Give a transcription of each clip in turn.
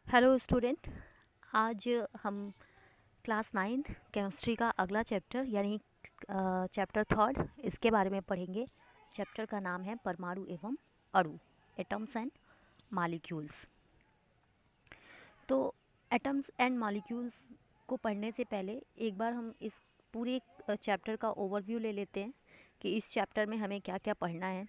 Hello student. आज हम class 9th chemistry का अगला चैप्टर यानी चैप्टर थर्ड इसके बारे में पढ़ेंगे। चैप्टर का नाम है परमाणु एवं अणु, एटम्स एंड मॉलिक्यूल्स। तो एटम्स एंड मॉलिक्यूल्स को पढ़ने से पहले एक बार हम इस पूरे चैप्टर का ओवरव्यू ले लेते हैं कि इस चैप्टर में हमें क्या क्या पढ़ना है।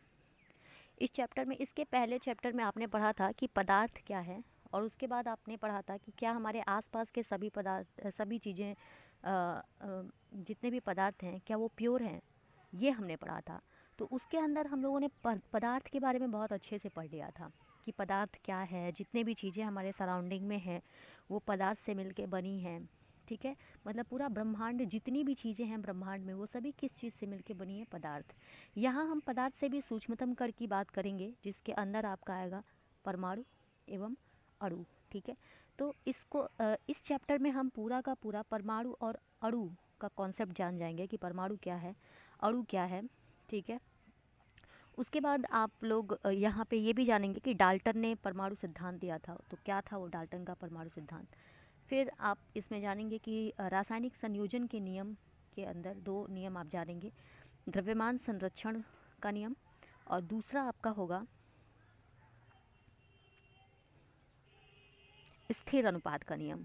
इस चैप्टर में, इसके पहले चैप्टर में आपने पढ़ा था कि पदार्थ क्या है, और उसके बाद आपने पढ़ा था कि क्या हमारे आसपास के सभी पदार्थ, सभी चीज़ें, जितने भी पदार्थ हैं क्या वो प्योर हैं, ये हमने पढ़ा था। तो उसके अंदर हम लोगों ने पदार्थ के बारे में बहुत अच्छे से पढ़ लिया था कि पदार्थ क्या है। जितने भी चीज़ें हमारे सराउंडिंग में हैं वो पदार्थ से मिलके बनी हैं। ठीक है, मतलब पूरा ब्रह्मांड, जितनी भी चीज़ें हैं ब्रह्मांड में, वो सभी किस चीज़ से मिलके बनी है? पदार्थ। यहाँ हम पदार्थ से भी सूक्ष्मतम कण की बात करेंगे, जिसके अंदर आपका आएगा परमाणु एवं अणु। ठीक है, तो इस चैप्टर में हम पूरा का पूरा परमाणु और अणु का कॉन्सेप्ट जान जाएंगे कि परमाणु क्या है, अणु क्या है। ठीक है, उसके बाद आप लोग यहाँ पे ये भी जानेंगे कि डाल्टन ने परमाणु सिद्धांत दिया था, तो क्या था वो डाल्टन का परमाणु सिद्धांत। फिर आप इसमें जानेंगे कि रासायनिक संयोजन के नियम के अंदर दो नियम आप जानेंगे, द्रव्यमान संरक्षण का नियम, और दूसरा आपका होगा स्थिर अनुपात का नियम।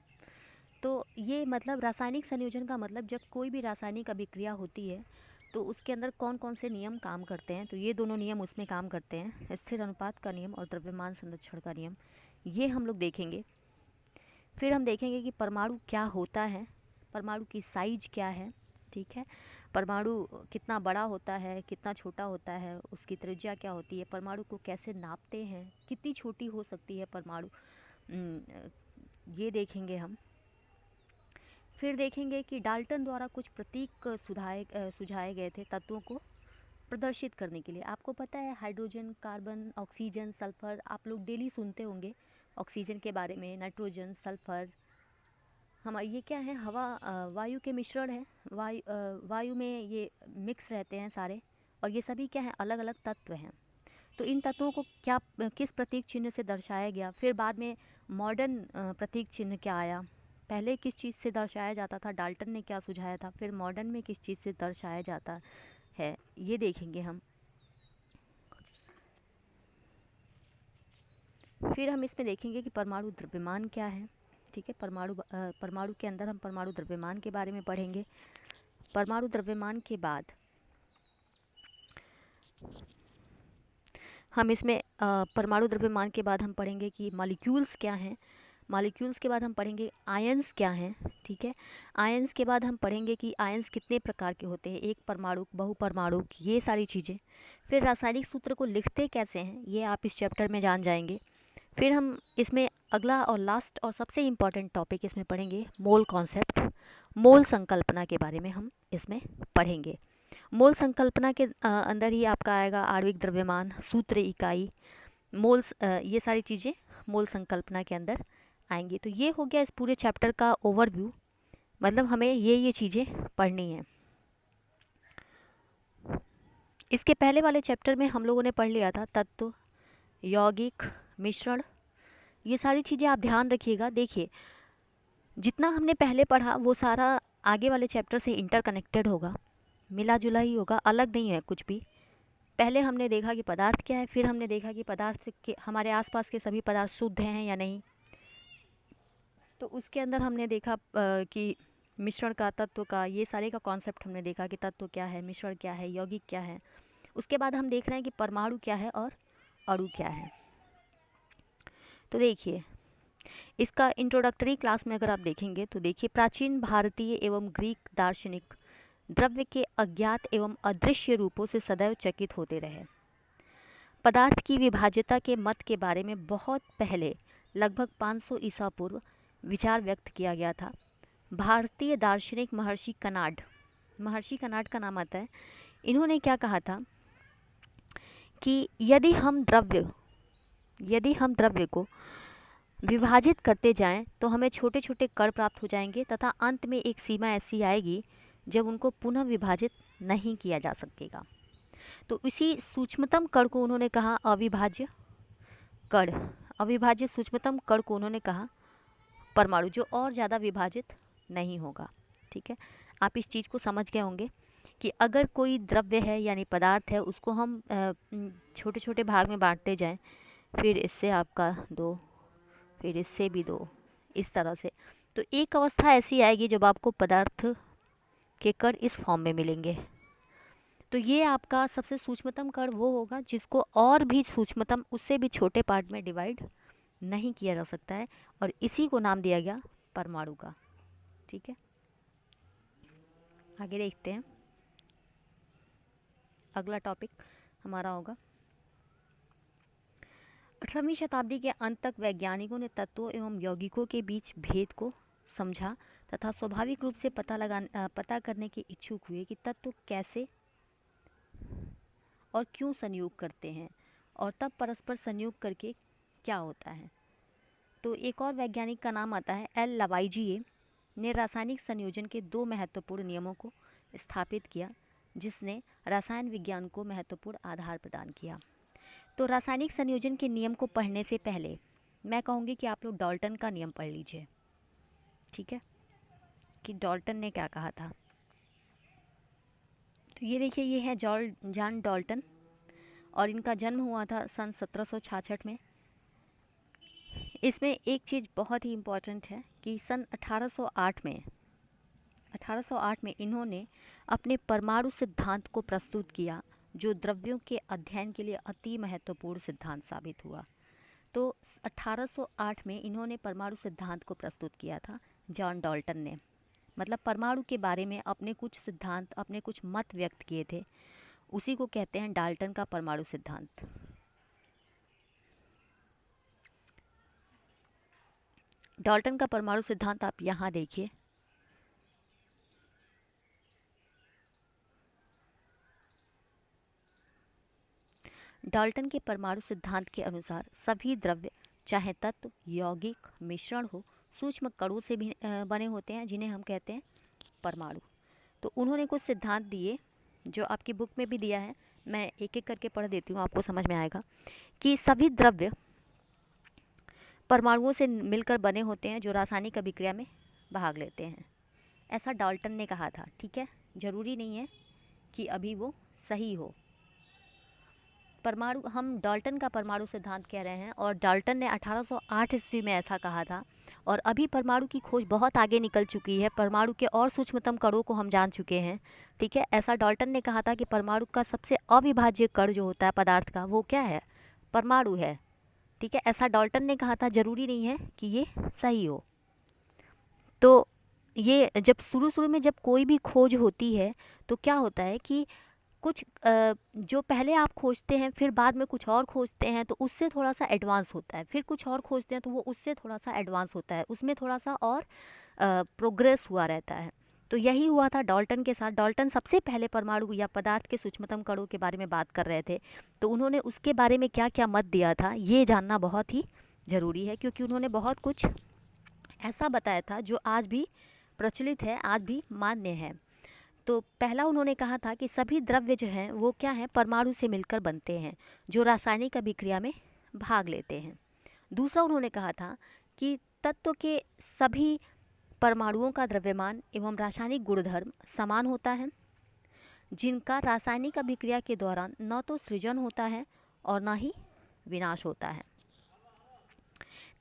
तो ये मतलब रासायनिक संयोजन का मतलब जब कोई भी रासायनिक अभिक्रिया होती है तो उसके अंदर कौन कौन से नियम काम करते हैं, तो ये दोनों नियम उसमें काम करते हैं, स्थिर अनुपात का नियम और द्रव्यमान संरक्षण का नियम। ये हम लोग देखेंगे। फिर हम देखेंगे कि परमाणु क्या होता है, परमाणु की साइज क्या है। ठीक है, परमाणु कितना बड़ा होता है, कितना छोटा होता है, उसकी त्रिज्या क्या होती है, परमाणु को कैसे नापते हैं, कितनी छोटी हो सकती है परमाणु, ये देखेंगे हम। फिर देखेंगे कि डाल्टन द्वारा कुछ प्रतीक सुझाए गए थे तत्वों को प्रदर्शित करने के लिए। आपको पता है हाइड्रोजन, कार्बन, ऑक्सीजन, सल्फर, आप लोग डेली सुनते होंगे ऑक्सीजन के बारे में, नाइट्रोजन, सल्फर। हम ये क्या है? हवा, वायु के मिश्रण है। वायु में ये मिक्स रहते हैं सारे, और ये सभी क्या है? अलग अलग तत्व हैं। तो इन तत्वों को क्या, किस प्रतीक चिन्ह से दर्शाया गया? फिर बाद में मॉडर्न प्रतीक चिन्ह क्या आया? पहले किस चीज़ से दर्शाया जाता था, डाल्टन ने क्या सुझाया था, फिर मॉडर्न में किस चीज़ से दर्शाया जाता है, ये देखेंगे हम। फिर हम इसमें देखेंगे कि परमाणु द्रव्यमान क्या है। ठीक है, परमाणु के अंदर हम परमाणु द्रव्यमान के बारे में पढ़ेंगे। परमाणु द्रव्यमान के बाद हम इसमें परमाणु द्रव्यमान के बाद हम पढ़ेंगे कि मॉलिक्यूल्स क्या हैं। मॉलिक्यूल्स के बाद हम पढ़ेंगे आयंस क्या हैं। ठीक है, आयंस के बाद हम पढ़ेंगे कि आयंस कितने प्रकार के होते हैं, एक परमाणु, बहुपरमाणु, ये सारी चीज़ें। फिर रासायनिक सूत्र को लिखते कैसे हैं, ये आप इस चैप्टर में जान जाएंगे। फिर हम इसमें अगला और लास्ट और सबसे इम्पॉर्टेंट टॉपिक इसमें पढ़ेंगे मोल कॉन्सेप्ट, मोल संकल्पना के बारे में हम इसमें पढ़ेंगे। मोल संकल्पना के अंदर ही आपका आएगा आणविक द्रव्यमान, सूत्र इकाई, मोल्स, ये सारी चीज़ें मोल संकल्पना के अंदर आएंगी। तो ये हो गया इस पूरे चैप्टर का ओवरव्यू, मतलब हमें ये चीज़ें पढ़नी है। इसके पहले वाले चैप्टर में हम लोगों ने पढ़ लिया था तत्व, यौगिक, मिश्रण, ये सारी चीज़ें आप ध्यान रखिएगा। देखिए, जितना हमने पहले पढ़ा वो सारा आगे वाले चैप्टर से इंटरकनेक्टेड होगा, मिला जुला ही होगा, अलग नहीं है कुछ भी। पहले हमने देखा कि पदार्थ क्या है, फिर हमने देखा कि पदार्थ के हमारे आसपास के सभी पदार्थ शुद्ध हैं या नहीं। तो उसके अंदर हमने देखा कि मिश्रण का, तत्व का, ये सारे का कॉन्सेप्ट हमने देखा कि तत्व क्या है, मिश्रण क्या है, यौगिक क्या है। उसके बाद हम देख रहे हैं कि परमाणु क्या है और अणु क्या है। तो देखिए, इसका इंट्रोडक्टरी क्लास में अगर आप देखेंगे तो देखिए, प्राचीन भारतीय एवं ग्रीक दार्शनिक द्रव्य के अज्ञात एवं अदृश्य रूपों से सदैव चकित होते रहे। पदार्थ की विभाज्यता के मत के बारे में बहुत पहले, लगभग 500 ईसा पूर्व, विचार व्यक्त किया गया था। भारतीय दार्शनिक महर्षि कनाड का नाम आता है। इन्होंने क्या कहा था कि यदि हम द्रव्य को विभाजित करते जाएं तो हमें छोटे छोटे कण प्राप्त हो जाएंगे, तथा अंत में एक सीमा ऐसी आएगी जब उनको पुनः विभाजित नहीं किया जा सकेगा। तो इसी सूक्ष्मतम कण को उन्होंने कहा अविभाज्य कण। अविभाज्य सूक्ष्मतम कण को उन्होंने कहा परमाणु, जो और ज़्यादा विभाजित नहीं होगा। ठीक है, आप इस चीज़ को समझ गए होंगे कि अगर कोई द्रव्य है यानी पदार्थ है, उसको हम छोटे छोटे भाग में बांटते जाएं, फिर इससे आपका 2, फिर इससे भी 2, इस तरह से, तो एक अवस्था ऐसी आएगी जब आपको पदार्थ के कण इस फॉर्म में मिलेंगे। तो ये आपका सबसे सूक्ष्मतम कण वो होगा जिसको और भी सूक्ष्मतम, उससे भी छोटे पार्ट में डिवाइड नहीं किया जा सकता है, और इसी को नाम दिया गया परमाणु का। ठीक है, आगे देखते हैं। अगला टॉपिक हमारा होगा 18वीं शताब्दी के अंत तक वैज्ञानिकों ने तत्वों एवं यौगिकों के बीच भेद को समझा तथा स्वाभाविक रूप से पता करने के इच्छुक हुए कि तत्व कैसे और क्यों संयोग करते हैं, और तब परस्पर संयोग करके क्या होता है। तो एक और वैज्ञानिक का नाम आता है एल लवाइजिए ने रासायनिक संयोजन के 2 महत्वपूर्ण नियमों को स्थापित किया, जिसने रसायन विज्ञान को महत्वपूर्ण आधार प्रदान किया। तो रासायनिक संयोजन के नियम को पढ़ने से पहले मैं कहूँगी कि आप लोग डाल्टन का नियम पढ़ लीजिए। ठीक है, कि डाल्टन ने क्या कहा था। तो ये देखिए, ये है जॉन डाल्टन, और इनका जन्म हुआ था सन 1766 में। इसमें एक चीज़ बहुत ही इम्पॉर्टेंट है कि सन 1808 में इन्होंने अपने परमाणु सिद्धांत को प्रस्तुत किया, जो द्रव्यों के अध्ययन के लिए अति महत्वपूर्ण सिद्धांत साबित हुआ। तो 1808 में इन्होंने परमाणु सिद्धांत को प्रस्तुत किया था जॉन डाल्टन ने, मतलब परमाणु के बारे में अपने कुछ सिद्धांत, अपने कुछ मत व्यक्त किए थे, उसी को कहते हैं डाल्टन का परमाणु सिद्धांत। डाल्टन का परमाणु सिद्धांत आप यहाँ देखिए। डाल्टन के परमाणु सिद्धांत के अनुसार सभी द्रव्य, चाहे तत्व, यौगिक, मिश्रण हो, सूक्ष्म कणों से भी बने होते हैं, जिन्हें हम कहते हैं परमाणु। तो उन्होंने कुछ सिद्धांत दिए जो आपकी बुक में भी दिया है, मैं एक एक करके पढ़ देती हूँ, आपको समझ में आएगा कि सभी द्रव्य परमाणुओं से मिलकर बने होते हैं जो रासायनिक अभिक्रिया में भाग लेते हैं। ऐसा डाल्टन ने कहा था। ठीक है, ज़रूरी नहीं है कि अभी वो सही हो। परमाणु, हम डाल्टन का परमाणु सिद्धांत कह रहे हैं, और डाल्टन ने 1808 ईस्वी में ऐसा कहा था, और अभी परमाणु की खोज बहुत आगे निकल चुकी है, परमाणु के और सूक्ष्मतम कणों को हम जान चुके हैं। ठीक है, ऐसा डाल्टन ने कहा था कि परमाणु का सबसे अविभाज्य कण जो होता है पदार्थ का, वो क्या है, परमाणु है। ठीक है, ऐसा डाल्टन ने कहा था, ज़रूरी नहीं है कि ये सही हो। तो ये जब शुरू में जब कोई भी खोज होती है तो क्या होता है कि कुछ जो पहले आप खोजते हैं, फिर बाद में कुछ और खोजते हैं, तो उससे थोड़ा सा एडवांस होता है, फिर कुछ और खोजते हैं तो वो उससे थोड़ा सा एडवांस होता है, उसमें थोड़ा सा और प्रोग्रेस हुआ रहता है। तो यही हुआ था डाल्टन के साथ। डाल्टन सबसे पहले परमाणु या पदार्थ के सूक्ष्मतम कणों के बारे में बात कर रहे थे, तो उन्होंने उसके बारे में क्या क्या मत दिया था ये जानना बहुत ही ज़रूरी है, क्योंकि उन्होंने बहुत कुछ ऐसा बताया था जो आज भी प्रचलित है, आज भी मान्य है। तो पहला उन्होंने कहा था कि सभी द्रव्य जो हैं वो क्या हैं, परमाणु से मिलकर बनते हैं जो रासायनिक अभिक्रिया में भाग लेते हैं। दूसरा उन्होंने कहा था कि तत्व के सभी परमाणुओं का द्रव्यमान एवं रासायनिक गुणधर्म समान होता है, जिनका रासायनिक अभिक्रिया के दौरान न तो सृजन होता है और न ही विनाश होता है।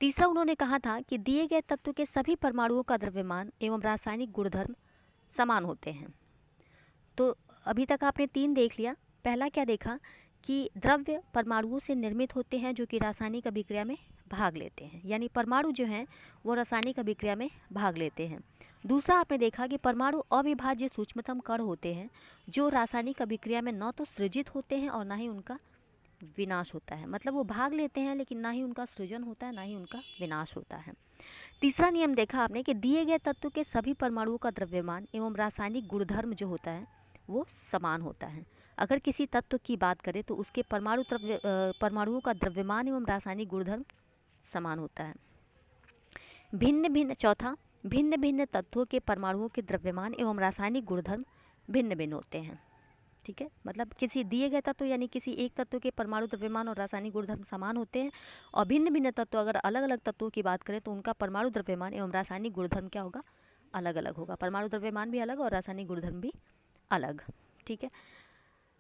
तीसरा उन्होंने कहा था कि दिए गए तत्व के सभी परमाणुओं का द्रव्यमान एवं रासायनिक गुणधर्म समान होते हैं। तो अभी तक आपने 3 देख लिया। पहला क्या देखा कि द्रव्य परमाणुओं से निर्मित होते हैं जो कि रासायनिक अभिक्रिया में भाग लेते हैं, यानी परमाणु जो हैं वो रासायनिक अभिक्रिया में भाग लेते हैं। दूसरा आपने देखा कि परमाणु अविभाज्य सूक्ष्मतम कण होते हैं जो रासायनिक अभिक्रिया में न तो सृजित होते हैं और ना ही उनका विनाश होता है, मतलब वो भाग लेते हैं लेकिन ना ही उनका सृजन होता है, ना ही उनका विनाश होता है। तीसरा नियम देखा आपने कि दिए गए तत्व के सभी परमाणुओं का द्रव्यमान एवं रासायनिक गुणधर्म जो होता है वो समान होता है। अगर किसी तत्व की बात करें तो उसके परमाणुओं का द्रव्यमान एवं रासायनिक गुणधर्म समान होता है। चौथा, भिन्न भिन्न तत्वों के परमाणुओं के द्रव्यमान एवं रासायनिक गुणधर्म भिन्न भिन्न होते हैं। ठीक है, मतलब किसी दिए गए तत्व यानी किसी एक तत्व के परमाणु द्रव्यमान और रासायनिक गुणधर्म समान होते हैं, और भिन्न भिन्न तत्व अगर अलग अलग तत्वों की बात करें तो उनका परमाणु द्रव्यमान एवं रासायनिक गुणधर्म क्या होगा, अलग अलग होगा। परमाणु द्रव्यमान भी अलग और रासायनिक गुणधर्म भी अलग। ठीक है,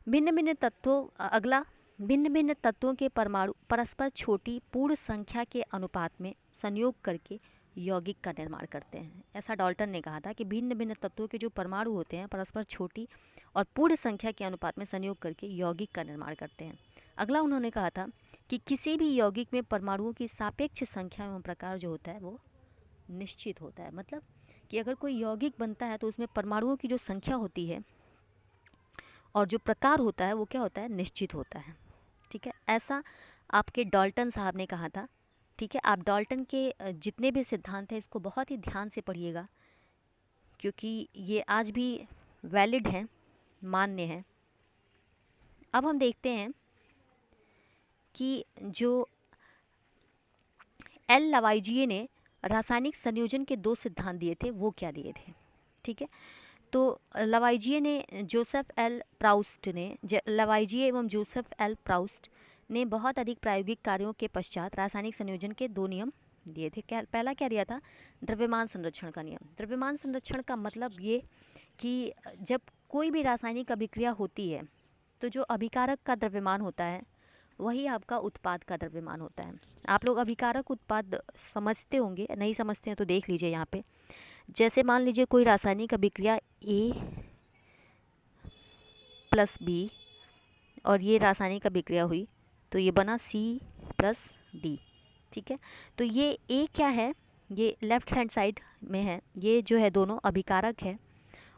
भिन्न भिन्न तत्वों अगला, भिन्न भिन्न तत्वों के परमाणु परस्पर छोटी पूर्ण संख्या के अनुपात में संयोग करके यौगिक का निर्माण करते हैं। ऐसा डाल्टन ने कहा था कि भिन्न भिन्न तत्वों के जो परमाणु होते हैं परस्पर छोटी और पूर्ण संख्या के अनुपात में संयोग करके यौगिक का निर्माण करते हैं। अगला उन्होंने कहा था कि किसी भी यौगिक में परमाणुओं की सापेक्ष संख्या एवं प्रकार जो होता है वो निश्चित होता है। मतलब कि अगर कोई यौगिक बनता है तो उसमें परमाणुओं की जो संख्या होती है और जो प्रकार होता है वो क्या होता है, निश्चित होता है। ठीक है, ऐसा आपके डाल्टन साहब ने कहा था। ठीक है, आप डाल्टन के जितने भी सिद्धांत हैं इसको बहुत ही ध्यान से पढ़िएगा, क्योंकि ये आज भी वैलिड हैं, मान्य हैं। अब हम देखते हैं कि जो एल लवाइजिए ने रासायनिक संयोजन के 2 सिद्धांत दिए थे वो क्या दिए थे। ठीक है, तो लवाइजिए एवं जोसेफ एल प्राउस्ट ने बहुत अधिक प्रायोगिक कार्यों के पश्चात रासायनिक संयोजन के 2 नियम दिए थे। पहला क्या दिया था, द्रव्यमान संरक्षण का नियम। द्रव्यमान संरक्षण का मतलब ये कि जब कोई भी रासायनिक अभिक्रिया होती है तो जो अभिकारक का द्रव्यमान होता है वही आपका उत्पाद का द्रव्यमान होता है। आप लोग अभिकारक उत्पाद समझते होंगे, नहीं समझते हैं तो देख लीजिए यहाँ पे। जैसे मान लीजिए कोई रासायनिक अभिक्रिया A प्लस B और ये रासायनिक अभिक्रिया हुई तो ये बना C प्लस D। ठीक है, तो ये A क्या है, ये लेफ्ट हैंड साइड में है, ये जो है दोनों अभिकारक है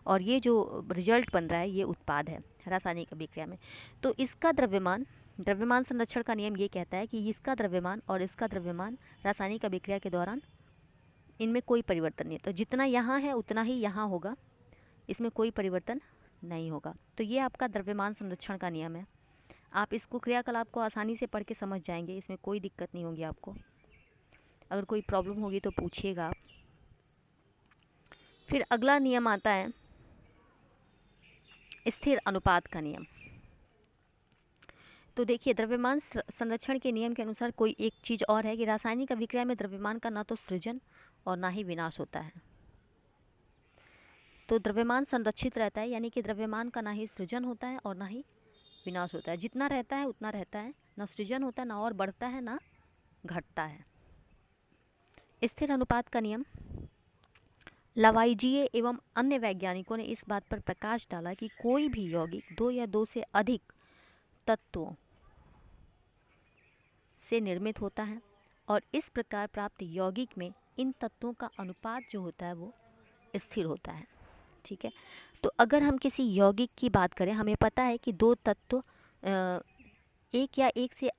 और ये जो रिजल्ट बन रहा है ये उत्पाद है रासायनिक अभिक्रिया में। तो इसका द्रव्यमान संरक्षण का नियम ये कहता है कि इसका द्रव्यमान और इसका द्रव्यमान रासायनिक अभिक्रिया के दौरान इनमें कोई परिवर्तन नहीं है। तो जितना यहाँ है उतना ही यहाँ होगा, इसमें कोई परिवर्तन नहीं होगा। तो ये आपका द्रव्यमान संरक्षण का नियम है। आप इसको क्रियाकलाप को आसानी से पढ़ के समझ जाएंगे, इसमें कोई दिक्कत नहीं होगी आपको। अगर कोई प्रॉब्लम होगी तो पूछिएगा आप। फिर अगला नियम आता है स्थिर अनुपात का नियम। तो देखिए, द्रव्यमान संरक्षण के नियम के अनुसार कोई एक चीज़ और है कि रासायनिक अभिक्रिया में द्रव्यमान का ना तो सृजन और ना ही विनाश होता है। तो द्रव्यमान संरक्षित रहता है, यानी कि द्रव्यमान का ना ही सृजन होता है और ना ही विनाश होता है। जितना रहता है उतना रहता है, ना सृजन होता है, ना और बढ़ता है ना घटता है। स्थिर अनुपात का नियम, लवाइजिए एवं अन्य वैज्ञानिकों ने इस बात पर प्रकाश डाला कि कोई भी यौगिक 2 या 2 से अधिक तत्वों से निर्मित होता है और इस प्रकार प्राप्त यौगिक में इन तत्वों का अनुपात जो होता है वो स्थिर होता है। ठीक है, तो अगर हम किसी यौगिक की बात करें, हमें पता है कि 2 तत्व एक या एक से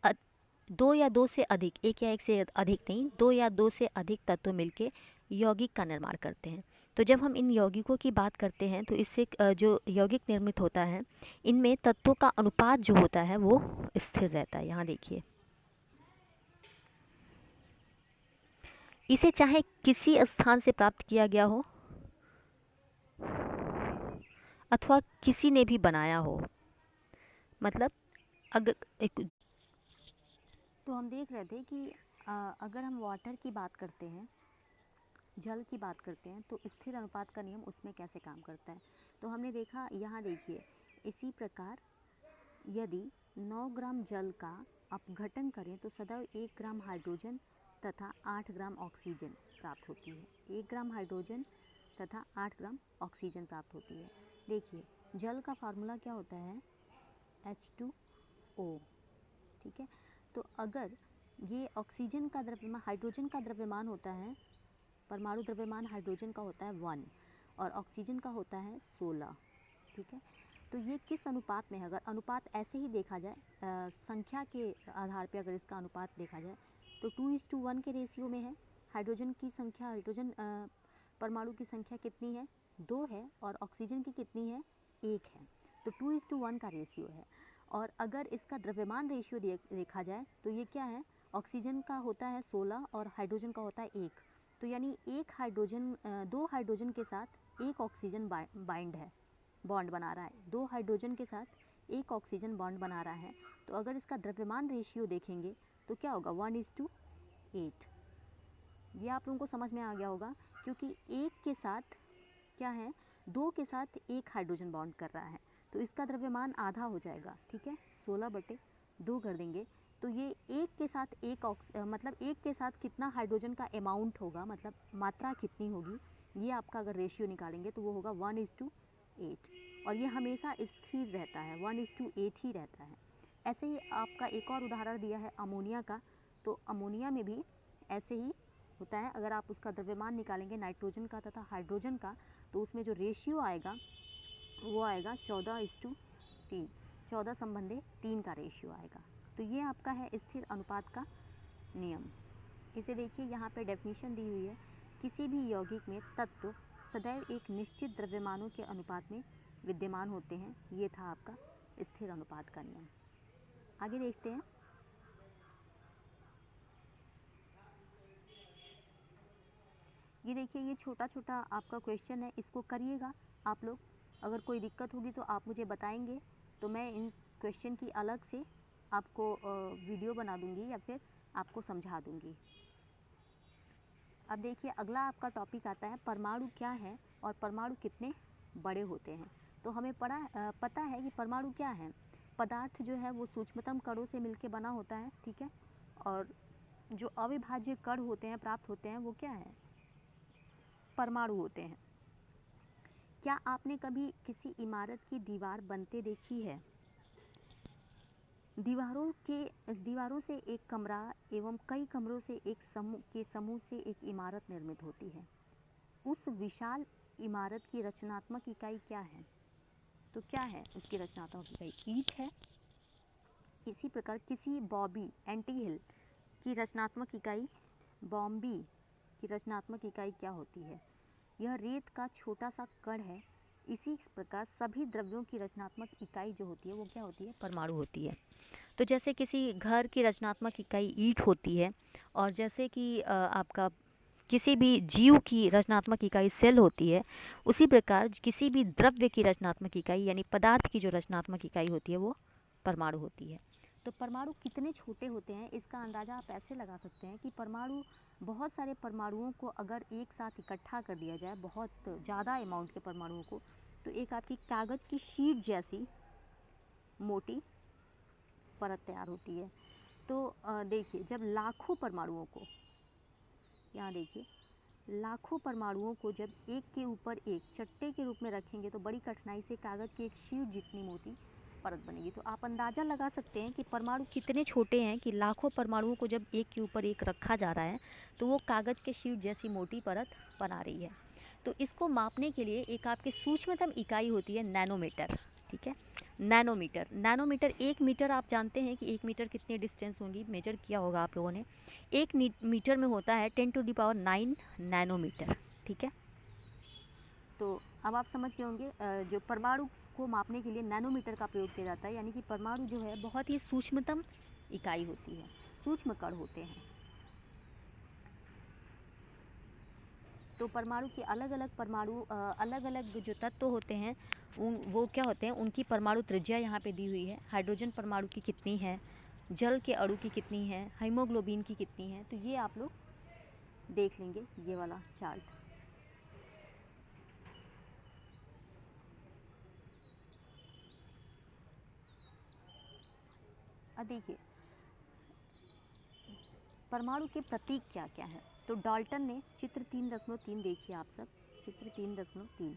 2 या 2 से अधिक, एक या एक से अधिक नहीं, 2 या 2 से अधिक तत्व मिलके यौगिक का निर्माण करते हैं। तो जब हम इन यौगिकों की बात करते हैं तो इससे जो यौगिक निर्मित होता है इनमें तत्वों का अनुपात जो होता है वो स्थिर रहता है। यहाँ देखिए, इसे चाहे किसी स्थान से प्राप्त किया गया हो अथवा किसी ने भी बनाया हो। मतलब अगर तो हम देख रहे थे कि अगर हम वाटर की बात करते हैं, जल की बात करते हैं, तो स्थिर अनुपात का नियम उसमें कैसे काम करता है। तो हमने देखा, यहाँ देखिए, इसी प्रकार यदि 9 ग्राम जल का अपघटन करें तो सदैव 1 ग्राम हाइड्रोजन तथा 8 ग्राम ऑक्सीजन प्राप्त होती है। 1 ग्राम हाइड्रोजन तथा 8 ग्राम ऑक्सीजन प्राप्त होती है। देखिए, जल का फार्मूला क्या होता है, H2O। ठीक है, तो अगर ये ऑक्सीजन का द्रव्यमान, हाइड्रोजन का द्रव्यमान होता है, परमाणु द्रव्यमान हाइड्रोजन का होता है 1 और ऑक्सीजन का होता है 16। ठीक है, तो ये किस अनुपात में है, अगर अनुपात ऐसे ही देखा जाए, संख्या के आधार पे अगर इसका अनुपात देखा जाए तो 2:1 के रेशियो में है। हाइड्रोजन की संख्या, हाइड्रोजन परमाणु की संख्या कितनी है, 2 है, और ऑक्सीजन की कितनी है, 1 है। तो 2:1 का रेशियो है। और अगर इसका द्रव्यमान रेशियो देखा जाए तो ये क्या है, ऑक्सीजन का होता है 16 और हाइड्रोजन का होता है 1। तो यानी 2 हाइड्रोजन के साथ 1 ऑक्सीजन बाइंड है, बॉन्ड बना रहा है, 2 हाइड्रोजन के साथ 1 ऑक्सीजन बॉन्ड बना रहा है, तो अगर इसका द्रव्यमान रेशियो देखेंगे तो क्या होगा 1:8। ये आप लोगों को समझ में आ गया होगा, क्योंकि एक के साथ क्या है, 2 के साथ 1 हाइड्रोजन बॉन्ड कर रहा है, तो इसका द्रव्यमान आधा हो जाएगा, ठीक है, 16/2 कर देंगे। तो ये एक के साथ मतलब एक के साथ कितना हाइड्रोजन का अमाउंट होगा, मतलब मात्रा कितनी होगी, ये आपका अगर रेशियो निकालेंगे तो वो होगा 1:8, और ये हमेशा स्थिर रहता है, 1:8 ही रहता है। ऐसे ही आपका एक और उदाहरण दिया है अमोनिया का, तो अमोनिया में भी ऐसे ही होता है। अगर आप उसका द्रव्यमान निकालेंगे नाइट्रोजन का तथा हाइड्रोजन का, तो उसमें जो रेशियो आएगा वो आएगा 14:3, 14:3 का रेशियो आएगा। तो ये आपका है स्थिर अनुपात का नियम। इसे देखिए, यहाँ पे डेफिनेशन दी हुई है, किसी भी यौगिक में तत्व सदैव एक निश्चित द्रव्यमानों के अनुपात में विद्यमान होते हैं। ये था आपका स्थिर अनुपात का नियम। आगे देखते हैं। ये देखिए, ये छोटा छोटा आपका क्वेश्चन है, इसको करिएगा आप लोग। अगर कोई दिक्कत होगी तो आप मुझे बताएंगे, तो मैं इन क्वेश्चन की अलग से आपको वीडियो बना दूंगी या फिर आपको समझा दूंगी। अब देखिए, अगला आपका टॉपिक आता है परमाणु क्या है और परमाणु कितने बड़े होते हैं। तो हमें पता है कि परमाणु क्या है। पदार्थ जो है वो सूक्ष्मतम कणों से मिलकर बना होता है, ठीक है, और जो अविभाज्य कण होते हैं, प्राप्त होते हैं, वो क्या है, परमाणु होते हैं। क्या आपने कभी किसी इमारत की दीवार बनते देखी है? दीवारों से एक कमरा एवं कई कमरों से एक समूह से एक इमारत निर्मित होती है। उस विशाल इमारत की रचनात्मक इकाई क्या है? तो क्या है उसकी रचनात्मक इकाई? ईंट है। इसी प्रकार किसी बॉम्बी एंटीहिल की रचनात्मक इकाई, बॉम्बी की रचनात्मक इकाई क्या होती है? यह रेत का छोटा सा कण है। इसी प्रकार सभी द्रव्यों की रचनात्मक इकाई जो होती है वो क्या होती है? परमाणु होती है। तो जैसे किसी घर की रचनात्मक इकाई ईंट होती है, और जैसे कि आपका किसी भी जीव की रचनात्मक इकाई सेल होती है, उसी प्रकार किसी भी द्रव्य की रचनात्मक इकाई यानी पदार्थ की जो रचनात्मक इकाई होती है वो परमाणु होती है। तो परमाणु कितने छोटे होते हैं इसका अंदाज़ा आप ऐसे लगा सकते हैं कि परमाणु, बहुत सारे परमाणुओं को अगर एक साथ इकट्ठा कर दिया जाए, बहुत ज़्यादा अमाउंट के परमाणुओं को, तो एक आपकी कागज़ की शीट जैसी मोटी परत तैयार होती है। तो देखिए, जब लाखों परमाणुओं को, यहाँ देखिए, लाखों परमाणुओं को जब एक के ऊपर एक चट्टे के रूप में रखेंगे तो बड़ी कठिनाई से कागज़ की एक शीट जितनी मोटी परत बनेगी। तो आप अंदाज़ा लगा सकते हैं कि परमाणु कितने छोटे हैं कि लाखों परमाणुओं को जब एक के ऊपर एक रखा जा रहा है तो वो कागज़ के शीट जैसी मोटी परत बना रही है। तो इसको मापने के लिए एक आपकी सूक्ष्मतम इकाई होती है नैनोमीटर, ठीक है, नैनोमीटर 1 मीटर, आप जानते हैं कि 1 मीटर कितनी डिस्टेंस होगी, मेजर किया होगा आप लोगों ने। 1 मीटर में होता है 10⁹ नैनोमीटर, ठीक है। तो अब आप समझ गए होंगे, जो परमाणु को मापने के लिए नैनोमीटर का प्रयोग किया जाता है, यानी कि परमाणु जो है बहुत ही सूक्ष्मतम इकाई होती है, सूक्ष्म कण होते हैं। तो परमाणु के अलग अलग जो तत्व होते हैं वो क्या होते हैं, उनकी परमाणु त्रिज्या यहाँ पे दी हुई है। हाइड्रोजन परमाणु की कितनी है, जल के अणु की कितनी है, हीमोग्लोबिन की कितनी है, तो ये आप लोग देख लेंगे, ये वाला चार्ट। अब देखिए, परमाणु के प्रतीक क्या क्या है। तो डाल्टन ने चित्र 3.3 देखिए आप सब, चित्र 3.3।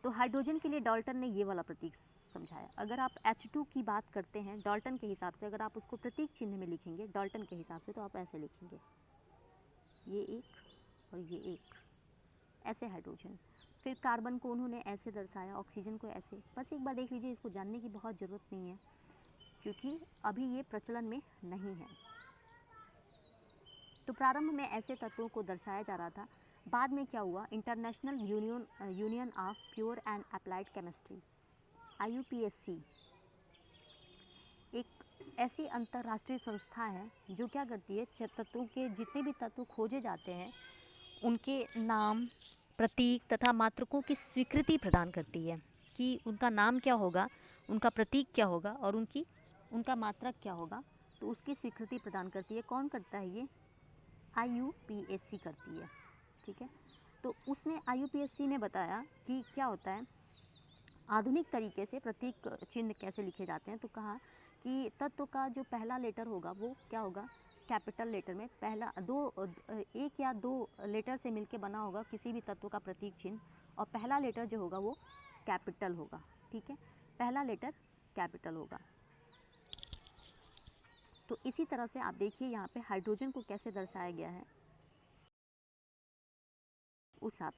तो हाइड्रोजन के लिए डाल्टन ने ये वाला प्रतीक समझाया। अगर आप H2 की बात करते हैं डाल्टन के हिसाब से, अगर आप उसको प्रतीक चिन्ह में लिखेंगे डाल्टन के हिसाब से, तो आप ऐसे लिखेंगे, ये एक और ये एक, ऐसे हाइड्रोजन। फिर कार्बन को उन्होंने ऐसे दर्शाया, ऑक्सीजन को ऐसे। बस एक बार देख लीजिए, इसको जानने की बहुत ज़रूरत नहीं है क्योंकि अभी ये प्रचलन में नहीं है। तो प्रारंभ में ऐसे तत्वों को दर्शाया जा रहा था। बाद में क्या हुआ, international union of pure and applied chemistry, IUPAC, एक ऐसी अंतर्राष्ट्रीय संस्था है जो क्या करती है, तत्वों के जितने भी तत्व खोजे जाते हैं उनके नाम, प्रतीक तथा मात्रकों की स्वीकृति प्रदान करती है। कि उनका नाम क्या होगा, उनका प्रतीक क्या होगा और उनका मात्रक क्या होगा, तो उसकी स्वीकृति प्रदान करती है। कौन करता है ये? IUPAC करती है, ठीक है। तो उसने IUPAC ने बताया कि क्या होता है, आधुनिक तरीके से प्रतीक चिन्ह कैसे लिखे जाते हैं। तो कहा कि तत्व का जो पहला लेटर होगा वो क्या होगा, कैपिटल लेटर में पहला एक या दो लेटर से मिलके बना होगा किसी भी तत्व का प्रतीक चिन्ह, और पहला लेटर जो होगा वो कैपिटल होगा, ठीक है, पहला लेटर कैपिटल होगा। तो इसी तरह से आप देखिए यहाँ पे हाइड्रोजन को कैसे दर्शाया गया है। उस आप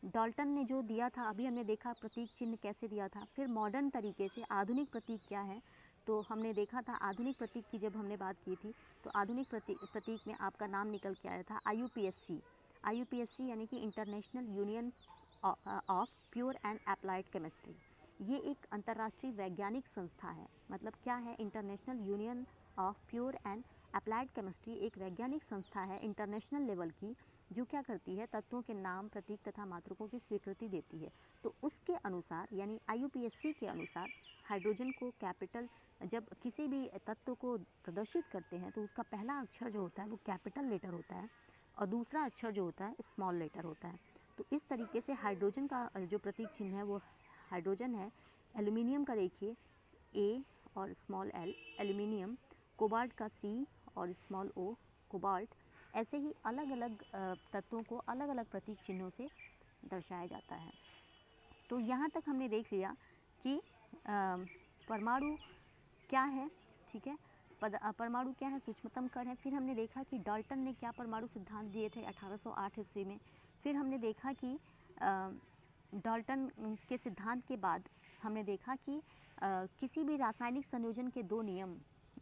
डाल्टन ने जो दिया था, अभी हमने देखा प्रतीक चिन्ह कैसे दिया था। फिर मॉडर्न तरीके से आधुनिक प्रतीक क्या है, तो हमने देखा था आधुनिक प्रतीक की जब हमने बात की थी, तो आधुनिक प्रतीक में आपका नाम निकल के आया था IUPAC यानी कि international union of pure and applied chemistry. ये एक अंतर्राष्ट्रीय वैज्ञानिक संस्था है। मतलब क्या है, international union of pure and applied chemistry एक वैज्ञानिक संस्था है इंटरनेशनल लेवल की, जो क्या करती है, तत्वों के नाम, प्रतीक तथा मात्रकों की स्वीकृति देती है। तो उसके अनुसार यानी IUPAC के अनुसार हाइड्रोजन को कैपिटल, जब किसी भी तत्व को प्रदर्शित करते हैं तो उसका पहला अक्षर जो होता है वो कैपिटल लेटर होता है और दूसरा अक्षर जो होता है स्मॉल लेटर होता है। तो इस तरीके से हाइड्रोजन का जो प्रतीक चिन्ह है वो हाइड्रोजन है। एल्यूमिनियम का देखिए A और स्मॉल l एल्यूमिनियम, कोबाल्ट का C और स्मॉल o कोबाल्ट। ऐसे ही अलग अलग तत्वों को अलग अलग प्रतीक चिन्हों से दर्शाया जाता है। तो यहाँ तक हमने देख लिया कि परमाणु क्या है, ठीक है, परमाणु क्या है, सूक्ष्मतम कण है। फिर हमने देखा कि डाल्टन ने क्या परमाणु सिद्धांत दिए थे 1808 ईस्वी में। फिर हमने देखा कि डाल्टन के सिद्धांत के बाद हमने देखा कि किसी भी रासायनिक संयोजन के दो नियम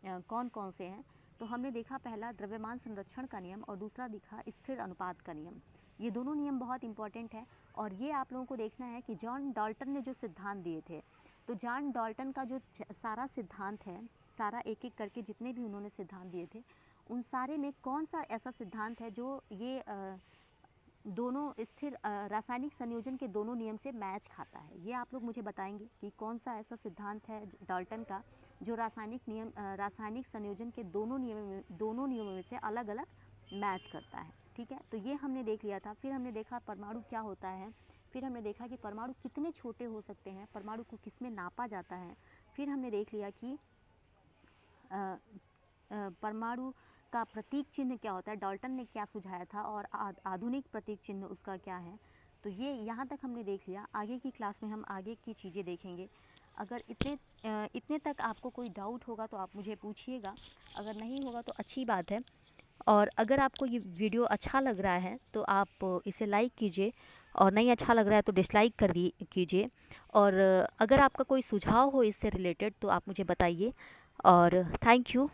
कौन कौन से हैं। तो हमने देखा पहला द्रव्यमान संरक्षण का नियम और दूसरा दिखा स्थिर अनुपात का नियम। ये दोनों नियम बहुत इंपॉर्टेंट है और ये आप लोगों को देखना है कि जॉन डाल्टन ने जो सिद्धांत दिए थे, तो जॉन डाल्टन का जो सारा सिद्धांत है, सारा एक एक करके जितने भी उन्होंने सिद्धांत दिए थे, उन सारे में कौन सा ऐसा सिद्धांत है जो ये दोनों स्थिर रासायनिक संयोजन के दोनों नियम से मैच खाता है। ये आप लोग मुझे बताएंगे कि कौन सा ऐसा सिद्धांत है डाल्टन का जो रासायनिक संयोजन के दोनों नियमों में से अलग अलग मैच करता है, ठीक है। तो ये हमने देख लिया था। फिर हमने देखा परमाणु क्या होता है, फिर हमने देखा कि परमाणु कितने छोटे हो सकते हैं, परमाणु को किसमें नापा जाता है। फिर हमने देख लिया कि परमाणु का प्रतीक चिन्ह क्या होता है, डाल्टन ने क्या सुझाया था और आधुनिक प्रतीक चिन्ह उसका क्या है। तो ये यहाँ तक हमने देख लिया। आगे की क्लास में हम आगे की चीज़ें देखेंगे। अगर इतने तक आपको कोई डाउट होगा तो आप मुझे पूछिएगा, अगर नहीं होगा तो अच्छी बात है। और अगर आपको ये वीडियो अच्छा लग रहा है तो आप इसे लाइक कीजिए और नहीं अच्छा लग रहा है तो डिसलाइक कर कीजिए। और अगर आपका कोई सुझाव हो इससे रिलेटेड तो आप मुझे बताइए। और थैंक यू।